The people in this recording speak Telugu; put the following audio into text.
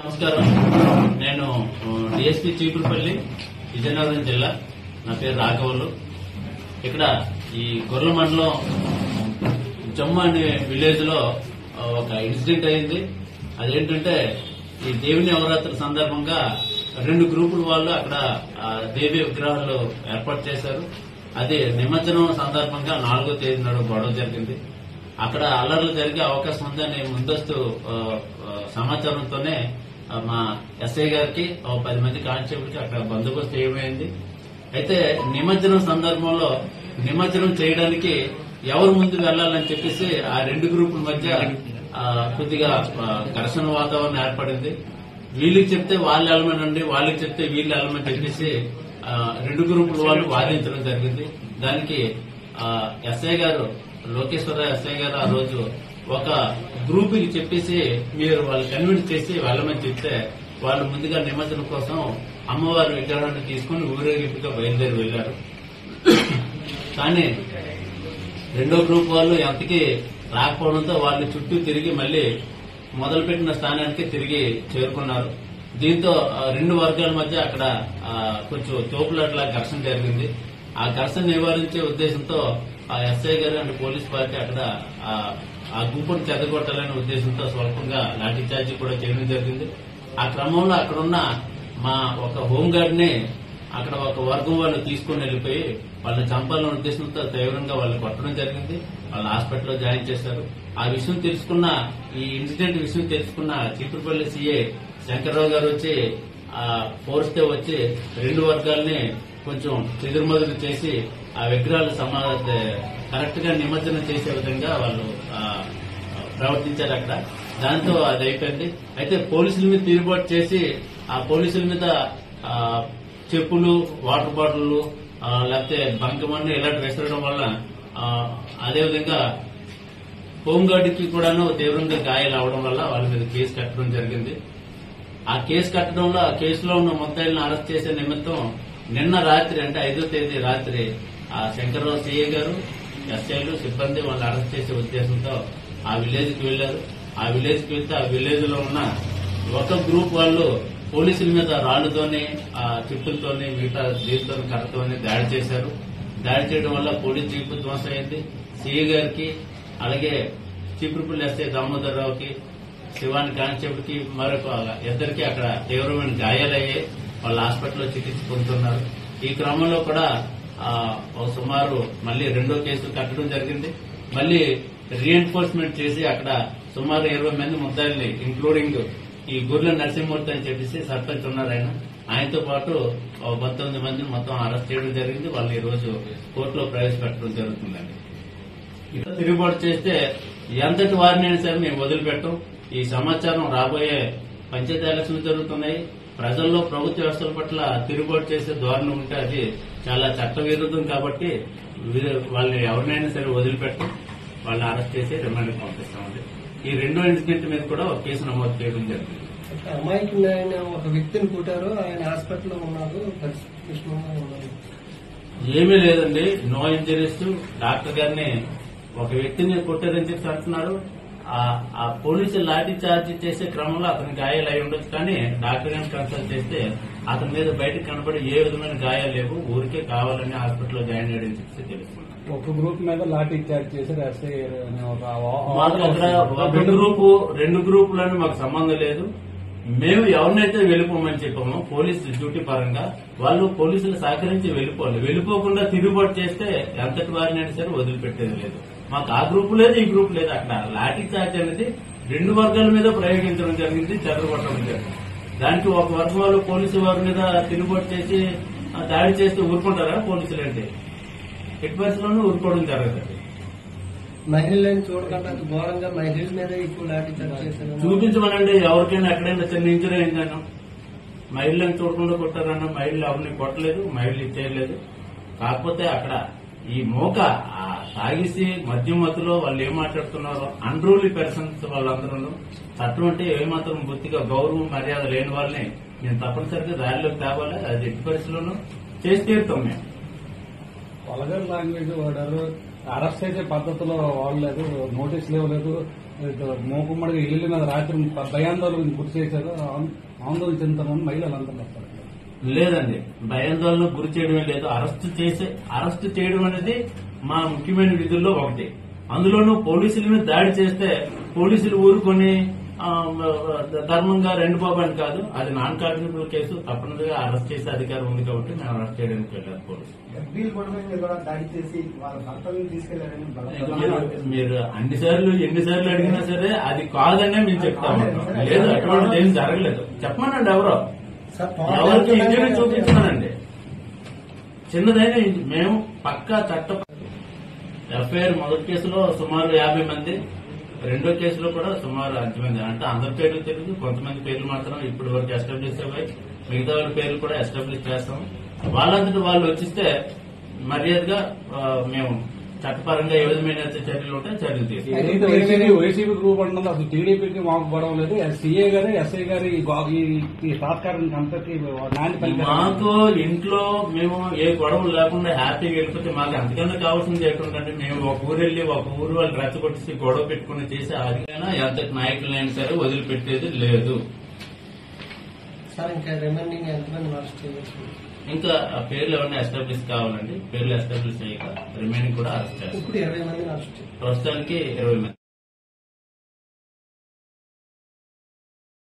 నమస్కారం. నేను డిఎస్పీ చీపురుపల్లి, విజయనగరం జిల్లా. నా పేరు రాఘవులు. ఇక్కడ ఈ గొర్రెల మండలం జమ్ము అనే విలేజ్ లో ఒక ఇన్సిడెంట్ అయింది. అదేంటంటే ఈ దేవి నవరాత్రి సందర్భంగా 2 గ్రూపుల వాళ్ళు అక్కడ దేవి విగ్రహాలు ఏర్పాటు చేశారు. అది నిమజ్జనం సందర్భంగా 4వ తేదీ నాడు గొడవ జరిగింది. అక్కడ అల్లర్లు జరిగే అవకాశం ఉందని ముందస్తు సమాచారంతోనే మా ఎస్ఐ గారికి 10 మంది కానిస్టేబుల్ కి అక్కడ బందోబస్తు ఏమైంది. అయితే నిమజ్జనం సందర్భంలో నిమజ్జనం చేయడానికి ఎవరు ముందు వెళ్లాలని చెప్పేసి ఆ 2 గ్రూపుల మధ్య కొద్దిగా ఘర్షణ వాతావరణం ఏర్పడింది. వీళ్ళకి చెప్తే వాళ్ళు వెళ్ళమనండి, వాళ్ళకి చెప్తే వీళ్ళు వెళ్ళమని చెప్పేసి 2 గ్రూపుల వాళ్ళు వాదించడం జరిగింది. దానికి ఎస్ఐ గారు, లోకేశ్వర ఎస్ఐ గారు ఆ రోజు ఒక గ్రూప్ కి చెప్పేసి మీరు వాళ్ళు కన్విన్స్ చేసి వెళ్ళమని చెప్తే వాళ్ళు ముందుగా నిమజ్జనం కోసం అమ్మవారి విగ్రహాన్ని తీసుకుని ఊరేగింపుగా బయలుదేరి వెళ్లారు. కానీ 2వ గ్రూప్ వాళ్ళు ఎంతకీ రాకపోవడంతో వాళ్ళు చుట్టూ తిరిగి మళ్లీ మొదలుపెట్టిన స్థానానికి తిరిగి చేరుకున్నారు. దీంతో 2 వర్గాల మధ్య అక్కడ కొంచెం తోపులాట్లా ఘర్షణ జరిగింది. ఆ ఘర్షణ నివారించే ఉద్దేశంతో ఆ ఎస్ఐ గారు అండ్ పోలీస్ పార్టీ అక్కడ ఆ గుంపును చెదగొట్టాలనే ఉద్దేశంతో స్వల్పంగా లాఠీ చార్జీ కూడా చేయడం జరిగింది. ఆ క్రమంలో అక్కడున్న మా ఒక హోంగార్డ్ ని అక్కడ ఒక వర్గం వాళ్ళు తీసుకుని వెళ్లిపోయి వాళ్ళని చంపాలనే ఉద్దేశంతో తీవ్రంగా వాళ్ళు కొట్టడం జరిగింది. వాళ్ళు హాస్పిటల్లో జాయిన్ చేశారు. ఆ విషయం తెలుసుకున్న, ఈ ఇన్సిడెంట్ విషయం తెలుసుకున్న చీపురుపల్లి సీఏ శంకర్రావు గారు వచ్చి ఫోర్స్ తో వచ్చి 2 వర్గాల్ని కొంచెం చెదురుమదురు చేసి ఆ విగ్రహాలు కరెక్ట్ గా నిమజ్జనం చేసే విధంగా వాళ్ళు ప్రవర్తించారు అక్కడ. దాంతో అది అయిపోయింది. అయితే పోలీసుల మీద తిరుగుబాటు చేసి ఆ పోలీసుల మీద చెప్పులు, వాటర్ బాటిళ్లు, లేకపోతే బంకమన్ను ఇలాంటి విసరడం వల్ల అదేవిధంగా హోంగార్డుకి కూడాను తీవ్రంగా గాయాలు అవడం వల్ల వాళ్ళ మీద కేసు కట్టడం జరిగింది. ఆ కేసు కట్టడంలో ఆ కేసులో ఉన్న ముద్దాయిలను అరెస్ట్ చేసే నిమిత్తం నిన్న రాత్రి, అంటే 5వ తేదీ రాత్రి ఆ శంకర్రావు సీఏ గారు, ఎస్ఐలు, సిబ్బంది వాళ్ళు అరెస్ట్ చేసే ఉద్దేశంతో ఆ విలేజ్ కి వెళ్లారు. ఆ విలేజ్ కి వెళ్తే ఆ విలేజ్ లో ఉన్న ఒక గ్రూప్ వాళ్ళు పోలీసుల మీద రాళ్లతోని, చెప్పులతోని, మిగతా దీంతో కర్రతోని దాడి చేశారు. దాడి చేయడం వల్ల పోలీస్ జీపు ధ్వంసం అయింది. సీఏ గారికి, అలాగే చీపురుపల్లి ఎస్ఐ దామోదర్ రావుకి, శివాని కానిస్టేబుల్ కి మరొక 2కి అక్కడ తీవ్రమైన గాయాలయ్యాయి. వాళ్ళు హాస్పిటల్లో చికిత్స పొందుతున్నారు. ఈ క్రమంలో కూడా సుమారు మళ్లీ 2వ కేసు కట్టడం జరిగింది. మళ్లీ రీఎన్ఫోర్స్మెంట్ చేసి అక్కడ సుమారు 20 మంది ముద్దాయిల్ని, ఇంక్లూడింగ్ ఈ గుర్ల నరసింహమూర్తి అని చెప్పేసి సర్పంచ్ ఉన్నారు ఆయనతో పాటు 19 మందిని మొత్తం అరెస్ట్ చేయడం జరిగింది. వాళ్ళు ఈ రోజు కోర్టులో ప్రవేశపెట్టడం జరుగుతుందండి. ఇట్లా తిరుగుబాటు చేస్తే ఎంతటి వారినైనా సరే మేము వదిలిపెట్టం. ఈ సమాచారం రాబోయే పంచాయతీ ఎలక్షన్లు జరుగుతున్నాయి. ప్రజల్లో ప్రభుత్వ వ్యవస్థల పట్ల తిరుగుబాటు చేసే ధోరణి ఉంటే అది చాలా చట్ట విరుద్ధం. కాబట్టి వాళ్ళని ఎవరినైనా సరే వదిలిపెట్టం. వాళ్ళని అరెస్ట్ చేసి రిమాండ్ పంపిస్తామండి. ఈ 2వ ఇన్సిడెంట్ మీద కూడా ఒక కేసు నమోదు చేయడం జరిగింది. అమాయకులైన ఒక వ్యక్తిని కొట్టారు, ఆయన హాస్పిటల్లో ఉన్నారు. ఏమీ లేదండి, నో ఇంజరీస్. డాక్టర్ గారిని ఒక వ్యక్తిని కొట్టారని చెప్పి అంటున్నారు. ఆ పోలీసులు లాఠీ చార్జ్ చేసే క్రమంలో అతని గాయాలు అయి ఉండొచ్చు. కానీ డాక్టర్ గారిని కన్సల్ట్ చేస్తే అతని మీద బయటకు కనబడి ఏ విధమైన గాయాలు లేవు, ఊరికే కావాలని హాస్పిటల్లో జాయిన్ అయ్యని చెప్పి తెలుసుకున్నాం. ఒక గ్రూప్ మీద లాఠీ చార్జ్ చేశారు ఎస్ఐ. మాకు అక్కడ 2 గ్రూపులని మాకు సంబంధం లేదు. మేము ఎవరినైతే వెళ్ళిపోమని చెప్పామో పోలీసు డ్యూటీ పరంగా వాళ్ళు పోలీసులు సహకరించి వెళ్ళిపోవాలి. వెళ్ళిపోకుండా తిరుగుబాటు చేస్తే ఎంతటి వారినైనా సరే వదిలిపెట్టేది లేదు. మాకు ఆ గ్రూప్ లేదు, ఈ గ్రూప్ లేదు. అక్కడ లాఠీ చార్జ్ అనేది 2 వర్గాల మీద ప్రయోగించడం జరిగింది, చెదరగొట్టడం జరిగింది. దానికి ఒక వర్గం వాళ్ళు పోలీసు వారి మీద తిరుగుబాటు చేసి దాడి చేస్తే ఊరుకుంటారా పోలీసులు? అంటే ఎట్టి పరిస్థితుల్లోనూ ఊరుకోవడం జరగదు. మహిళలను చూడకుండా ఘోరంగా మహిళల మీద ఎక్కువ లాఠీ చార్జ్ చేశారు. చూపించమనండి, ఎవరికైనా ఎక్కడైనా చిన్న ఇంజరీ అయిందన్నా. మహిళలను చూడకుండా కొట్టారన్నా. మహిళలు ఎవరిని కొట్టలేదు, మహిళలు ఇచ్చేయలేదు. కాకపోతే అక్కడ ఈ మోక తాగిసి మద్యం మత్తులో వాళ్ళు ఏం మాట్లాడుతున్నారో అన్రూలీ పర్సన్స్ వాళ్ళందరూ చట్టం అంటే ఏమాత్రం బొత్తిగా గౌరవం మర్యాద లేని వాళ్ళని మేము తప్పనిసరిగా దారిలోకి తేవాలి. అది ఎట్టి పరిస్థితుల్లోనూ చేసి తీరుతాం. మేము వల్గర్ లాంగ్వేజ్ వాడారు, అరెస్ట్ చేసే పద్ధతిలో వాడలేదు, నోటీసులు ఇవ్వలేదు, మూకుమ్మడిగా ఇల్లు మీద రాత్రి భయాందోళనకు గురి చేశారు. ఆందోళన చెందుతామని మహిళలు అందరూ వస్తారు. లేదండి, భయాందోళనకు గురి చేయడమే లేదు, అరెస్ట్ చేయడం అనేది మా ముఖ్యమైన విధుల్లో ఒకటి. అందులోనూ పోలీసుల మీద దాడి చేస్తే పోలీసులు ఊరుకొని ధర్మంగా రెండు బాబాని కాదు, అది నాన్ కాగ్నిబుల్ కేసు, తప్పనిసరిగా అరెస్ట్ చేసే అధికారం ఉంది కాబట్టి మేము అరెస్ట్ చేయడానికి వెళ్ళారు పోలీసులు. మీరు ఎన్నిసార్లు అడిగినా సరే అది కాదనే మేము చెప్తాము. లేదు, అటువంటిది ఏం జరగలేదు. చెప్పమనండి ఎవరికి ఇంజరీ చూపించమనండి. చిన్నదైన మేము పక్కా చట్ట ఎఫ్ఐఆర్ మొదటి కేసులో సుమారు 50 మంది, రెండో కేసులో కూడా సుమారు 5 మంది. అంటే అందరి పేర్లు తెలియదు, కొంతమంది పేర్లు మాత్రం ఇప్పటి వరకు ఎస్టాబ్లిష్ అయ్యాయి. మిగతా వాళ్ళ పేర్లు కూడా ఎస్టాబ్లిష్ చేస్తాం. వాళ్ళంతటా వాళ్ళు వచ్చిస్తే మర్యాదగా మేము చట్టపరంగా ఏ విధమైన చర్యలు ఉంటాయి చర్యలు తీసుకుంటాం. వైసీపీ గ్రూప్ అంటుంది, అసలు టీడీపీకి మాకు గొడవ లేదు. సీఏ గారు ఎస్ఐ గారు ఈ తాత్కాలిక అంతకి మాకు ఇంట్లో మేము ఏ గొడవలు లేకుండా హ్యాపీగా వెళ్ళిపోతే మాకు అంతకన్నా కావాల్సింది ఏంటంటే మేము ఒక ఊరు వెళ్ళి ఒక ఊరు వాళ్ళు రెచ్చగొట్టి గొడవ పెట్టుకుని చేసే అదికైనా ఎంత నాయకులైనా సరే వదిలిపెట్టేది లేదు. సార్ ఇంకా రిమైనింగ్ ఎంతమంది అరెస్ట్ చేయవచ్చు? ఇంకా పేర్లు ఏమైనా ఎస్టాబ్లిష్ కావాలండి. పేర్లు ఎస్టాబ్లిష్ అయ్యాక రిమైనింగ్ కూడా అరెస్ట్ చేస్తాం. ఇప్పుడు 20 మందిని అరెస్ట్ ప్రస్తుతానికి 20 మంది.